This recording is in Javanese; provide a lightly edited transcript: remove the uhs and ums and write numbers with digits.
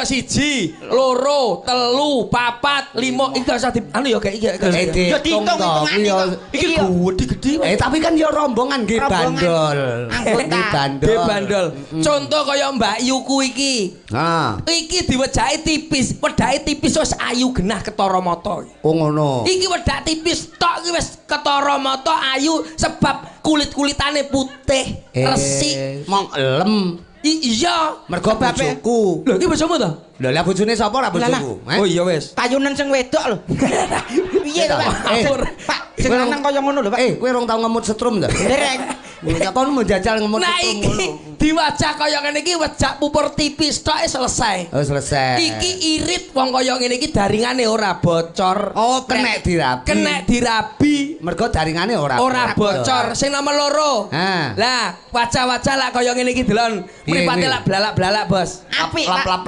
ya 1, 2, 3, 4, 5 iki usah di anu ya kayak iki. Ya diitung-itungan iki gede. Tapi kan ya rombongan nggih bandol. Nggih bandol. Contoh kaya Mbak Yuku iki. Iki diwejaki tipis, wedake tipis wis ayu genah ketara mata. Oh ngono. Iki wedak tipis tok iki wis ketara mata ayu sebab kulit-kulitane putih, resik, mong elem. Iya, mergo bojoku. Lho iki bojomu to? Lha lah bojone sapa ra bojoku? Oh iya wis. Payunan sing wedok lho. Piye to, Pak? Pak, sing lanang kaya ngono lho, Pak. Kowe rong tau ngemut setrum to? Dereng. Ya kon menjajal ngemut nah setrum iki diwajah kaya ngene iki wejak pupur tipis tok selesai. Oh selesai. Iki irit wong kaya ngene iki daringane ora bocor. Oh kenek dirabi. Kenek dirabi. Mergo daringane ora bocor. Sing nomor loro. Lah wajah-wajah lak kaya ngene iki delon. Mripate lak blalak-blalak, Bos. Apik, lap.